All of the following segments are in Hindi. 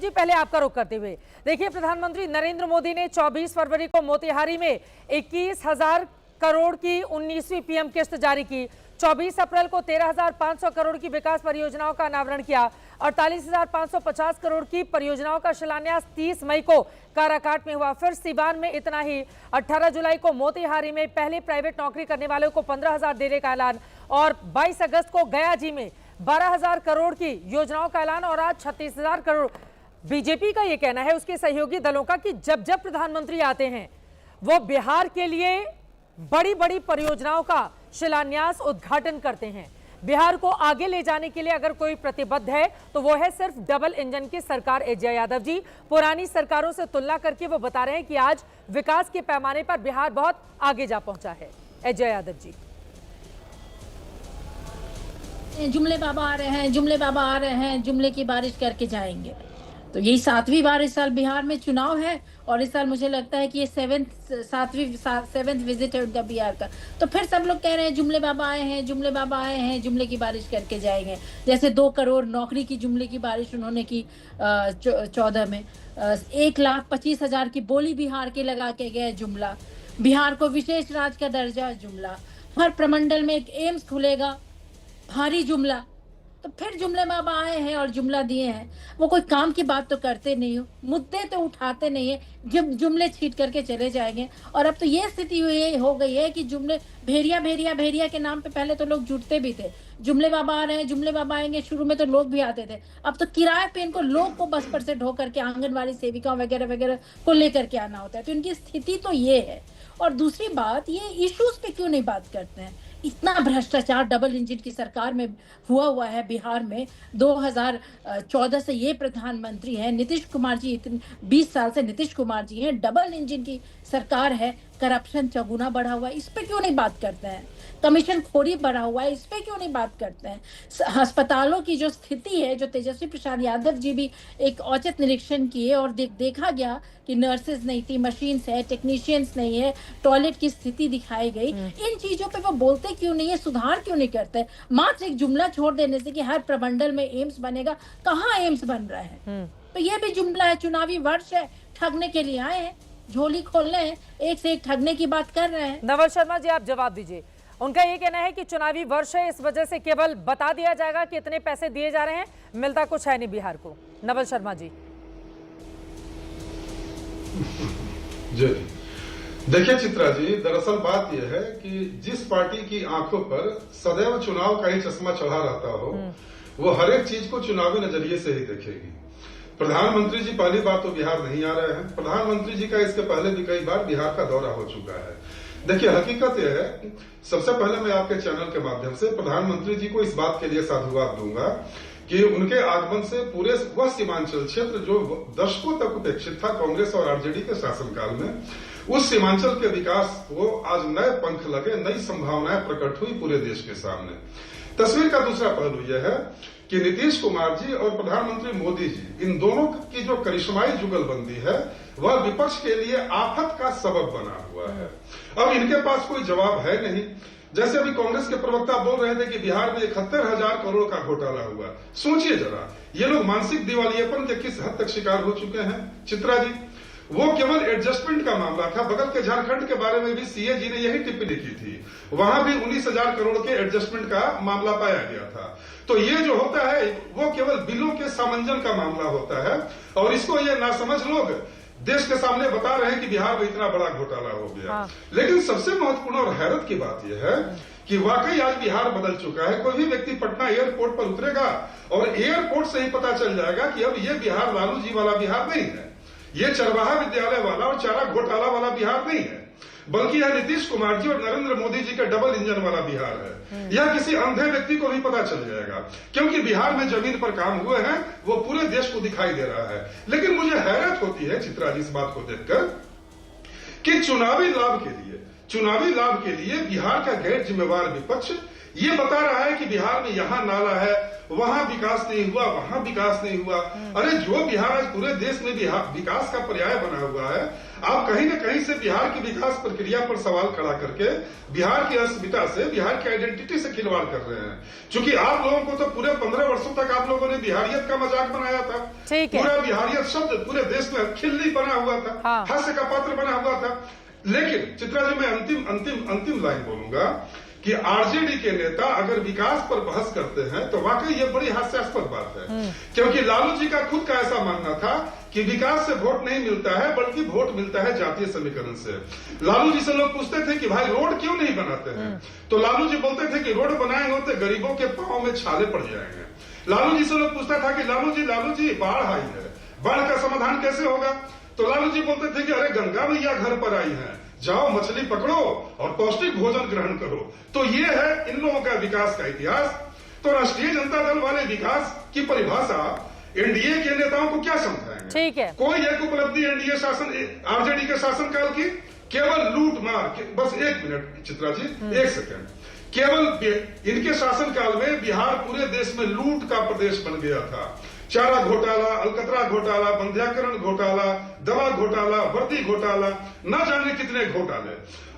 जी, पहले आपका रुख करते हुए देखिए, प्रधानमंत्री नरेंद्र मोदी ने 24 फरवरी को मोतिहारी में 21,000 करोड़ की 19वीं पीएम किस्त जारी की। 24 अप्रैल को 13,500 करोड़ की विकास परियोजनाओं का अनावरण किया। 48,550 करोड़ की परियोजनाओं का शिलान्यास 30 मई को काराकाट में हुआ। फिर सीवान में इतना ही। 18 जुलाई को मोतिहारी में पहले प्राइवेट नौकरी करने वालों को 15,000 देने का ऐलान, और 22 अगस्त को गया जी में 12,000 करोड़ की योजनाओं का ऐलान, और आज 36,000 करोड़। बीजेपी का यह कहना है, उसके सहयोगी दलों का, कि जब जब प्रधानमंत्री आते हैं वो बिहार के लिए बड़ी बड़ी परियोजनाओं का शिलान्यास उद्घाटन करते हैं। बिहार को आगे ले जाने के लिए अगर कोई प्रतिबद्ध है तो वो है सिर्फ डबल इंजन की सरकार। अजय यादव जी पुरानी सरकारों से तुलना करके वो बता रहे हैं कि आज विकास के पैमाने पर बिहार बहुत आगे जा पहुंचा है। अजय यादव जी। जुमले बाबा आ रहे हैं, जुमले बाबा आ रहे हैं, जुमले की बारिश करके जाएंगे। तो यही 7वीं बार इस साल बिहार में चुनाव है, और इस साल मुझे लगता है कि ये 7th विजिट है उनका बिहार का। तो फिर सब लोग कह रहे हैं जुमले बाबा आए हैं, जुमले बाबा आए हैं, जुमले की बारिश करके जाएंगे। जैसे 2 करोड़ नौकरी की जुमले की बारिश उन्होंने की 14 में। 1,25,000 की बोली बिहार के लगा के गए, जुमला। बिहार को विशेष राज्य का दर्जा, जुमला। हर प्रमंडल में एक एम्स खुलेगा, भारी जुमला। तो फिर जुमले बाबा आए हैं और जुमला दिए हैं। वो कोई काम की बात तो करते नहीं हो, मुद्दे तो उठाते नहीं है, जब जुमले छीट करके चले जाएंगे। और अब तो ये स्थिति हो गई है कि जुमले भेड़िया के नाम पे पहले तो लोग जुटते भी थे। जुमले बाबा आ रहे हैं, जुमले बाबा आएंगे, शुरू में तो लोग भी आते थे। अब तो किराए पे इनको लोग को बस पर से ढो करके आंगनवाड़ी सेविका वगैरह वगैरह को लेकर के आना होता है। तो इनकी स्थिति तो ये है। और दूसरी बात, ये इश्यूज पे क्यों नहीं बात करते हैं? इतना भ्रष्टाचार डबल इंजन की सरकार में हुआ है बिहार में। 2014 से ये प्रधानमंत्री हैं नीतीश कुमार जी, 20 साल से नीतीश कुमार जी हैं। डबल इंजन की सरकार है, करप्शन चौगुना बढ़ा हुआ है, इस पे क्यों नहीं बात करते हैं? कमीशन खोरी बढ़ा हुआ है, इस पे क्यों नहीं बात करते हैं? अस्पतालों की जो स्थिति है, जो तेजस्वी प्रसाद यादव जी भी एक औचक निरीक्षण किए, और देखा गया कि नर्सेज नहीं थी, मशीन्स है, टेक्नीशियंस नहीं है, टॉयलेट की स्थिति दिखाई गई। इन चीजों पे वो बोलते क्यों नहीं है? सुधार क्यों नहीं करते? मात्र एक जुमला छोड़ देने से कि हर प्रमंडल में एम्स बनेगा, कहाँ एम्स बन रहा है? तो ये भी जुमला है। चुनावी वर्ष है, ठगने के लिए आए हैं, झोली खोलने हैं, एक से एक ठगने की बात कर रहे हैं। नवल शर्मा जी, आप जवाब दीजिए। उनका ये कहना है कि चुनावी वर्ष है, इस वजह से केवल बता दिया जाएगा कि इतने पैसे दिए जा रहे हैं, मिलता कुछ है नहीं बिहार को। नवल शर्मा जी। जी देखिए चित्रा जी, दरअसल बात यह है कि जिस पार्टी की आंखों पर सदैव चुनाव का ही चश्मा चढ़ा रहता हो, वो हर एक चीज को चुनावी नजरिए से ही देखेगी। प्रधानमंत्री जी पहली बार तो बिहार नहीं आ रहे हैं। प्रधानमंत्री जी का इसके पहले भी कई बार बिहार का दौरा हो चुका है। देखिए हकीकत यह है, सबसे पहले मैं आपके चैनल के माध्यम से प्रधानमंत्री जी को इस बात के लिए साधुवाद दूंगा कि उनके आगमन से पूरे वह सीमांचल क्षेत्र जो दशकों तक उपेक्षित था कांग्रेस और आरजेडी के शासनकाल में, उस सीमांचल के विकास को आज नए पंख लगे, नई संभावनाएं प्रकट हुई पूरे देश के सामने। तस्वीर का दूसरा पहलू यह है कि नीतीश कुमार जी और प्रधानमंत्री मोदी जी, इन दोनों की जो करिश्माई जुगलबंदी है, वह विपक्ष के लिए आफत का सबब बना हुआ है। अब इनके पास कोई जवाब है नहीं। जैसे अभी कांग्रेस के प्रवक्ता बोल रहे थे कि बिहार में 71,000 करोड़ का घोटाला हुआ। सोचिए जरा, ये लोग मानसिक दिवालियेपन के किस हद तक शिकार हो चुके हैं। चित्रा जी, वो केवल एडजस्टमेंट का मामला था। बगल के झारखंड के बारे में भी सीए जी ने यही टिप्पणी की थी, वहां भी 19,000 करोड़ के एडजस्टमेंट का मामला पाया गया था। तो ये जो होता है वो केवल बिलों के सामंजन का मामला होता है, और इसको ये नासमझ लोग देश के सामने बता रहे हैं कि बिहार में इतना बड़ा घोटाला हो गया। लेकिन सबसे महत्वपूर्ण और हैरत की बात यह है कि वाकई आज बिहार बदल चुका है। कोई भी व्यक्ति पटना एयरपोर्ट पर उतरेगा और एयरपोर्ट से ही पता चल जाएगा कि अब ये बिहार लालू जी वाला बिहार नहीं है, ये चरवाहा विद्यालय वाला और चारा घोटाला वाला बिहार नहीं है, बल्कि यह नीतीश कुमार जी और नरेंद्र मोदी जी के डबल इंजन वाला बिहार है। यह किसी अंधे व्यक्ति को भी पता चल जाएगा, क्योंकि बिहार में जमीन पर काम हुए हैं, वो पूरे देश को दिखाई दे रहा है। लेकिन मुझे हैरत होती है चित्रा जी इस बात को देखकर कि चुनावी लाभ के लिए बिहार का गैर जिम्मेवार विपक्ष ये बता रहा है कि बिहार में यहां नाला है, वहां विकास नहीं हुआ, वहां विकास नहीं हुआ। अरे जो बिहार आज पूरे देश में विकास का पर्याय बना हुआ है, आप कहीं न कहीं से बिहार की विकास प्रक्रिया पर सवाल खड़ा करके बिहार की अस्मिता से, बिहार की आइडेंटिटी से खिलवाड़ कर रहे हैं। क्योंकि आप लोगों को तो पूरे 15 वर्षों तक आप लोगों ने बिहारियत का मजाक बनाया था। पूरा बिहारियत शब्द पूरे देश में खिल्ली बना हुआ था, हास्य का पात्र बना हुआ था। लेकिन चित्रा जी, मैं अंतिम लाइन बोलूंगा कि आरजेडी के नेता अगर विकास पर बहस करते हैं तो वाकई ये बड़ी हास्यास्पद बात है। क्योंकि लालू जी का खुद का ऐसा मानना था कि विकास से वोट नहीं मिलता है, बल्कि वोट मिलता है जातीय समीकरण से। लालू जी से लोग पूछते थे कि भाई रोड क्यों नहीं बनाते हैं, तो लालू जी बोलते थे कि रोड बनाए होते गरीबों के पांव में छाले पड़ जाएंगे। लालू जी से लोग पूछता था कि लालू जी बाढ़ आई है, बाढ़ का समाधान कैसे होगा, तो लालू जी बोलते थे कि अरे गंगा मैया घर पर आई है, जाओ मछली पकड़ो और पौष्टिक भोजन ग्रहण करो। तो ये है इन लोगों का विकास का इतिहास। तो राष्ट्रीय जनता दल वाले विकास की परिभाषा एनडीए के नेताओं को क्या समझाएंगे? ठीक है, कोई एक उपलब्धि एनडीए शासन, आरजेडी के शासनकाल की केवल लूट मार, बस 1 मिनट चित्रा जी, 1 सेकंड, केवल इनके शासनकाल में बिहार पूरे देश में लूट का प्रदेश बन गया था। चारा घोटाला, अलकतरा घोटाला, बंध्याकरण घोटाला, दवा घोटाला, वर्दी घोटाला, न जाने कितने घोटाले,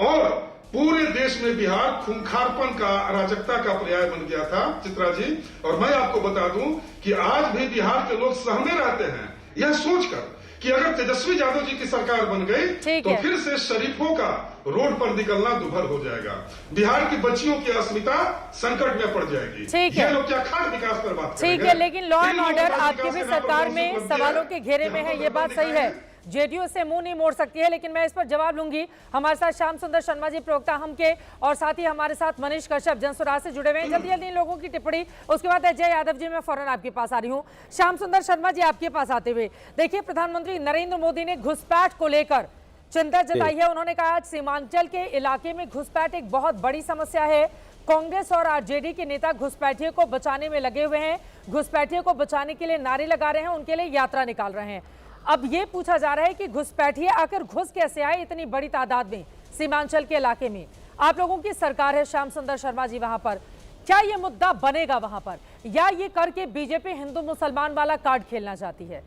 और पूरे देश में बिहार खूंखारपन का, अराजकता का पर्याय बन गया था चित्रा जी। और मैं आपको बता दूं कि आज भी बिहार के लोग सहमे रहते हैं यह सोचकर कि अगर तेजस्वी यादव जी की सरकार बन गई तो फिर से शरीफों का रोड पर निकलना दुभर हो जाएगा, बिहार की बच्चियों की अस्मिता संकट में पड़ जाएगी। ये लोग क्या खाद विकास पर बात करेंगे? ठीक है, लेकिन लॉ एंड ऑर्डर आपकी भी सरकार में सवालों के घेरे में है, ये बात सही है। जेडीयू से मुंह नहीं मोड़ सकती है, लेकिन मैं इस पर जवाब लूंगी। हमारे साथ श्याम सुंदर शर्मा जी, प्रवक्ता हम के, और साथ ही हमारे साथ मनीष कश्यप जनसुराज से जुड़े हुए हैं। जल्दी जल्दी इन लोगों की टिप्पणी, उसके बाद अजय यादव जी, मैं फौरन आपके पास आ रही हूँ। श्याम सुंदर शर्मा जी, आपके पास आते हुए, देखिए प्रधानमंत्री नरेंद्र मोदी ने घुसपैठ को लेकर चिंता जताई है। उन्होंने कहा आज सीमांचल के इलाके में घुसपैठ एक बहुत बड़ी समस्या है। कांग्रेस और आरजेडी के नेता घुसपैठियों को बचाने में लगे हुए हैं, घुसपैठियों को बचाने के लिए नारे लगा रहे हैं, उनके लिए यात्रा निकाल रहे हैं। अब ये पूछा जा रहा है कि घुसपैठिए आखिर घुस कैसे आए इतनी बड़ी तादाद में सीमांचल के इलाके में? आप लोगों की सरकार है श्याम सुंदर शर्मा जी वहां पर, क्या ये मुद्दा बनेगा वहां पर, या ये करके बीजेपी हिंदू मुसलमान वाला कार्ड खेलना चाहती है?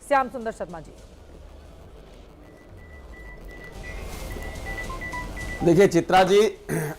श्याम सुंदर शर्मा जी। देखिए चित्रा जी,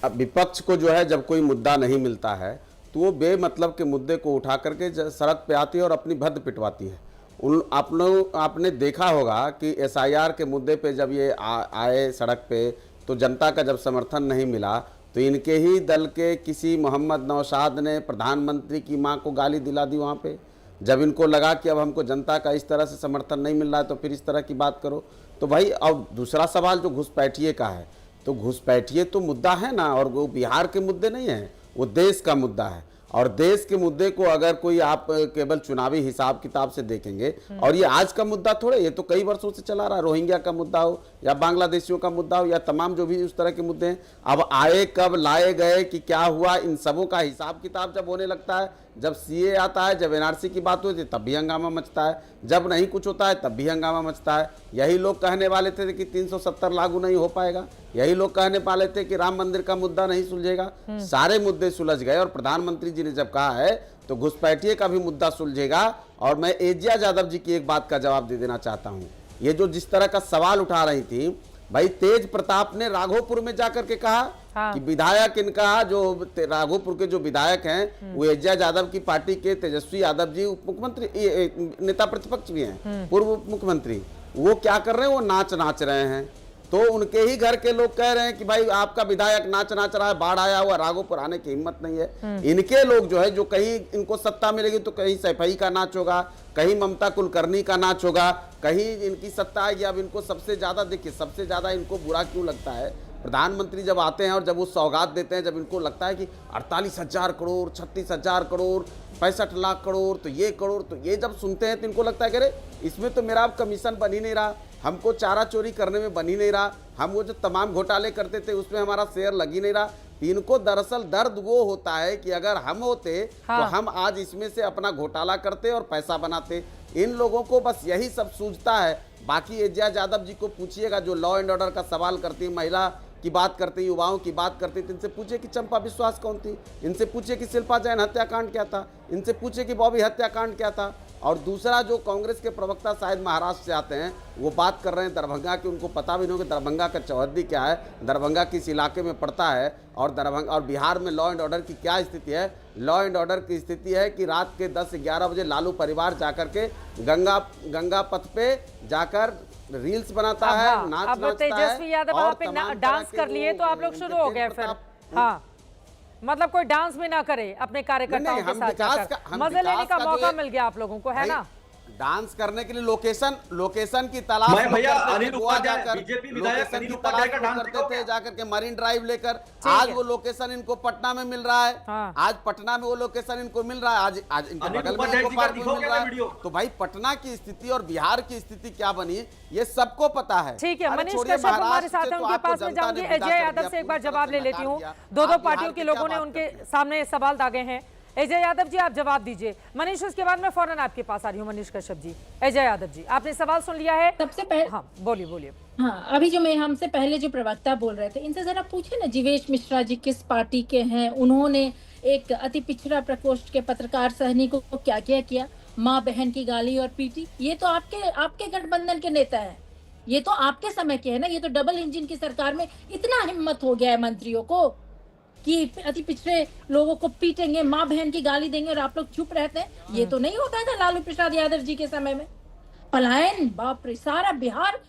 अब विपक्ष को जो है जब कोई मुद्दा नहीं मिलता है तो वो बेमतलब के मुद्दे को उठा करके सड़क पे आती है और अपनी भद्द पिटवाती है। आपने देखा होगा कि एसआईआर के मुद्दे पे जब ये आए सड़क पे तो जनता का जब समर्थन नहीं मिला तो इनके ही दल के किसी मोहम्मद नौशाद ने प्रधानमंत्री की मां को गाली दिला दी वहाँ पे। जब इनको लगा कि अब हमको जनता का इस तरह से समर्थन नहीं मिल रहा है तो फिर इस तरह की बात करो। तो भाई, अब दूसरा सवाल जो घुसपैठिए का है, तो घुसपैठिए तो मुद्दा है ना, और वो बिहार के मुद्दे नहीं है, वो देश का मुद्दा है। और देश के मुद्दे को अगर कोई आप केवल चुनावी हिसाब किताब से देखेंगे, और ये आज का मुद्दा थोड़े, ये तो कई वर्षों से चला रहा, रोहिंग्या का मुद्दा हो या बांग्लादेशियों का मुद्दा हो या तमाम जो भी उस तरह के मुद्दे हैं, अब आए कब, लाए गए कि क्या हुआ, इन सबों का हिसाब किताब जब होने लगता है, जब सीए आता है, जब एनआरसी की बात होती है तब भी हंगामा मचता है, जब नहीं कुछ होता है तब भी हंगामा मचता है। यही लोग कहने वाले थे कि 370 लागू नहीं हो पाएगा, यही लोग कहने वाले थे कि राम मंदिर का मुद्दा नहीं सुलझेगा। सारे मुद्दे सुलझ गए, और प्रधानमंत्री जी ने जब कहा है तो घुसपैठिए का भी मुद्दा सुलझेगा। और मैं एजिया यादव जी की एक बात का जवाब दे देना चाहता हूँ। ये जो जिस तरह का सवाल उठा रही थी भाई, तेज प्रताप ने राघोपुर में जाकर के कहा कि विधायक इनका जो राघोपुर के जो विधायक हैं वो एजिया यादव की पार्टी के तेजस्वी यादव जी उप मुख्यमंत्री, नेता प्रतिपक्ष भी हैं, पूर्व उप मुख्यमंत्री, वो क्या कर रहे हैं, वो नाच रहे हैं। तो उनके ही घर के लोग कह रहे हैं कि भाई आपका विधायक नाच रहा है, बाढ़ आया हुआ, राघोपुर आने की हिम्मत नहीं है। इनके लोग जो है, जो कहीं इनको सत्ता मिलेगी तो कहीं सैफई का नाच होगा, कहीं ममता कुलकर्णी का नाच होगा, कहीं इनकी सत्ता आएगी। अब इनको सबसे ज्यादा, देखिए सबसे ज्यादा इनको बुरा क्यों लगता है, प्रधानमंत्री जब आते हैं और जब वो सौगात देते हैं, जब इनको लगता है कि 48,000 करोड़, 36,000 करोड़, 65 लाख करोड़, तो ये करोड़, तो ये जब सुनते हैं तो इनको लगता है कि अरे इसमें तो मेरा अब कमीशन बन ही नहीं रहा, हमको चारा चोरी करने में बन ही नहीं रहा, हम वो जो तमाम घोटाले करते थे उसमें हमारा शेयर लग ही नहीं रहा। इनको दरअसल दर्द वो होता है कि अगर हम होते तो हम आज इसमें से अपना घोटाला करते और पैसा बनाते। इन लोगों को बस यही सब सूझता है। बाकी एजिया यादव जी को पूछिएगा जो लॉ एंड ऑर्डर का सवाल करती है, महिला की बात करते, युवाओं की बात करते, तो इनसे पूछे कि चंपा विश्वास कौन थी, इनसे पूछे कि शिल्पा जैन हत्याकांड क्या था, इनसे पूछे कि बॉबी हत्याकांड क्या था। और दूसरा, जो कांग्रेस के प्रवक्ता शायद महाराष्ट्र से आते हैं, वो बात कर रहे हैं दरभंगा की, उनको पता भी नहीं हो कि दरभंगा का चौहद्दी क्या है, दरभंगा किस इलाके में पड़ता है, और दरभंगा और बिहार में लॉ एंड ऑर्डर की क्या स्थिति है। लॉ एंड ऑर्डर की स्थिति है कि रात के 10 से 11 बजे लालू परिवार जाकर के गंगा पथ पे जाकर रील्स बनाता है, नाच अब नाचता है। तेजस्वी यादव और वहां पे तमाम डांस तरह के कर लिए वो तो आप लोग शुरू हो गए फिर। हाँ, मतलब कोई डांस भी ना करे अपने कार्यकर्ताओं नहीं, के हम साथ विकास जाकर। का- हम मजे लेने विकास का का जो मौका ये- मिल गया आप लोगों को, है ना। डांस करने के लिए लोकेशन की तलाश मैं भैया करते थे, अनिल गोवा उपाध्याय, जाकर बीजेपी विधायक लोकेशन अनिल की उपाध्याय तलाश का डांस करते दिखाओ थे, क्या? जाकर के मरीन ड्राइव लेकर। ठीक आज है। वो लोकेशन इनको पटना में मिल रहा है। हाँ। आज पटना में वो लोकेशन इनको मिल रहा है, आज इनके अनिल बगल में उपाध्याय इनको जी का पार्क में दिखाओ मिल क्या रहा है। वीडियो? तो भाई पटना की स्थिति और बिहार की स्थिति क्या बनी, ये सबको पता है। ठीक है, अरे मनीष छोड़िए, कश्यप हमारे महाराष्ट्र साथ से हैं, तो उनके आपको पास में जनता ने जाऊंगी। विदा अजय कर यादव दिया, से एक बार पूरी जवाब तरह ले से लेती नकार हूँ। दिया। दो आप बिहार पार्टियों के क्या लोगों ने बात उनके करते हैं? सामने सवाल दागे हैं। अजय यादव जी, आप जवाब दीजिए। मनीष, उसके बाद मैं फौरन आपके पास आ रही हूँ। मनीष कश्यप जी, अजय यादव जी, आपने सवाल सुन लिया है। सबसे पहले हाँ, बोलिए। हाँ, अभी जो मैं हमसे पहले जो प्रवक्ता बोल रहे थे, इनसे जरा पूछे ना, जीवेश मिश्रा जी किस पार्टी के हैं, उन्होंने एक अति पिछड़ा प्रकोष्ठ के पत्रकार सहनी को क्या क्या किया, माँ बहन की गाली और पीटी। ये तो आपके गठबंधन के नेता है, ये तो आपके समय के है ना। ये तो डबल इंजन की सरकार में इतना हिम्मत हो गया है मंत्रियों को कि अति पिछड़े लोगों को पीटेंगे, माँ बहन की गाली देंगे, और आप लोग चुप रहते हैं। ये तो नहीं होता था लालू प्रसाद यादव जी के समय में। पलायन, बाप रे, सारा बिहार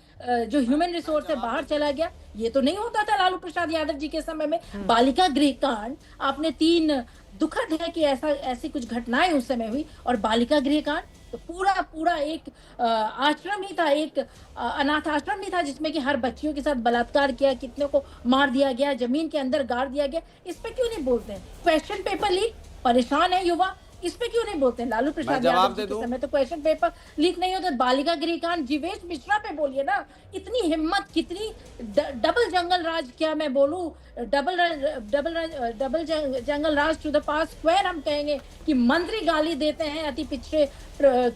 जो ह्यूमन रिसोर्स से बाहर चला गया। ये तो नहीं होता था लालू प्रसाद यादव जी के समय में। बालिका गृह कांड, आपने 3 दुखद है कि ऐसी कुछ घटनाएं उस समय हुई। और बालिका गृह कांड तो पूरा एक आश्रम ही था, एक अनाथ आश्रम ही था, जिसमें कि हर बच्चियों के साथ बलात्कार किया, कितने को मार दिया गया, जमीन के अंदर गाड़ दिया गया। इस पे क्यों नहीं बोलते हैं? क्वेश्चन पेपर लीक, परेशान है युवा, इस पे क्यों नहीं बोलते हैं? लालू प्रसाद यादव जी के समय तो क्वेश्चन पेपर लीक नहीं होता। बालिका गृह कांड, जीवेश मिश्रा पे बोलिए ना। इतनी हिम्मत, कितनी डबल जंगल राज, क्या मैं बोलूं, डबल जंगल राज टू द पास स्क्वायर। हम कहेंगे कि मंत्री गाली देते हैं, अति पिछड़े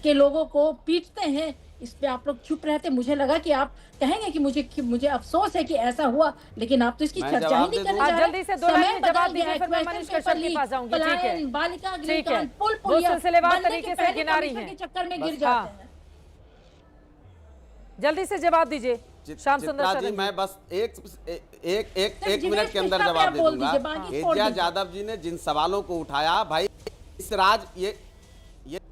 के लोगों को पीटते हैं। इस पे आप लोग चुप रहते। मुझे लगा कि आप कहेंगे कि मुझे अफसोस है कि ऐसा हुआ, लेकिन आप तो इसकी चर्चा ही नहीं करने जा रहे। जल्दी से 2 लाइन में जवाब दीजिए, फिर मैं मनीष कश्यप के पास जाऊंगी। ठीक है, बालिका गृह ठीक है, कांड, पुल वो पुलिया सिलसिलेवार बनने तरीके के से पहले गिना रही कमीशन हैं। के चक्कर में गिर हाँ, जाते हैं। जल्दी से जवाब दीजिए। श्याम सुंदर चित्रा जी, शरण मैं बस एक जीवेश मिनट के अंदर मिश्रा पे जवाब आप दे बोल दूंगा। दीजिए, बाकी छोड़ एजाज दीजिए। यादव जी ने जिन सवालों को उठाया, भाई इस राज ये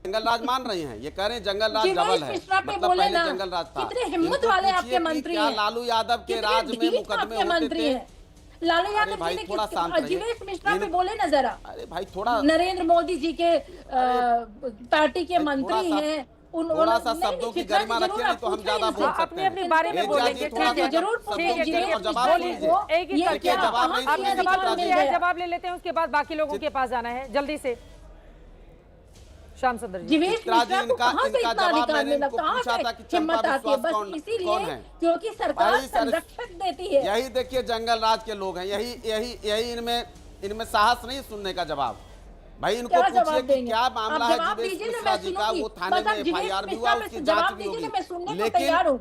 जंगल राज मान रही हैं, ये कह रहे हैं जंगल राज जीवेश डबल है, मिश्रा पे मतलब बोले पहले ना, जंगल राज था। कितने हिम्मत इनको वाले पूछिए आपके कि मंत्री क्या हैं, लालू यादव के कितने राज में ढीठ मुकदमे आपके होते मंत्री थे? हैं। लालू अरे यादव भाई, जी ने थोड़ा शांत रहिए। जीवेश मिश्रा पे बोले ना जरा। अरे भाई थोड़ा नरेंद्र मोदी जी के पार्टी के मंत्री हैं, थोड़ा सा शब्दों की गरिमा रखिए, नहीं तो हम ज्यादा बोल सकते अपने अपने हैं। बारे में एजाज बोलेंगे। जी, थोड़ा ठीक है, सा जरूर शब्दों ठीक है, की ठीक है, गरिमा और जवाब बोलिए। दीजिए। एक ही ये करके क्या जवाब कहाँ नहीं, से आपने ये सवाल अधिकार ले मिल लिया है, गया? जवाब ले लेते हैं, उसके बाद बाकी लोगों के पास जाना है। जल्दी से श्याम सुंदर जी। जीवेश चित्रा जी, मिश्रा को इनका कहाँ से इतना जवाब अधिकार मैंने मिला, इनको कहाँ पूछा से था कि चंपा हिम्मत आती है? विश्वास बस कौन इसीलिए है? क्योंकि सरकार भाई सर, संरक्षक देती है। यही देखिए जंगल राज के लोग हैं, यही इनमें साहस नहीं सुनने का जवाब। भाई इनको क्या पूछिए जवाब कि देंगे? क्या मामला आप है जवाब जीवेश दीजिए ना, मिश्रा मैं जी का, सुनूंगी। वो थाने बस आप में जीवेश FIR भी मिश्रा हुआ, पे उसकी जवाब जांच भी दीजिए ना, होगी। मैं सुनने को लेकिन तैयार हूँ।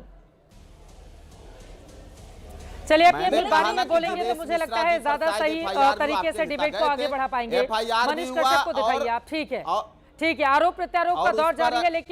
चलिए अपने मैंने अपने कहा बारे ना में कि बोलेंगे तो जीवेश मुझे लगता मिश्रा है जी ज्यादा पर शायद सही FIR भी तरीके आपके से डिबेट को गए आगे थे। बढ़ा पाएंगे। FIR भी मनीष हुआ कश्यप को दिखाइए और- आप। ठीक है, और- ठीक है, आरोप प्रत्यारोप का और उस दौर पर- जारी है, लेकिन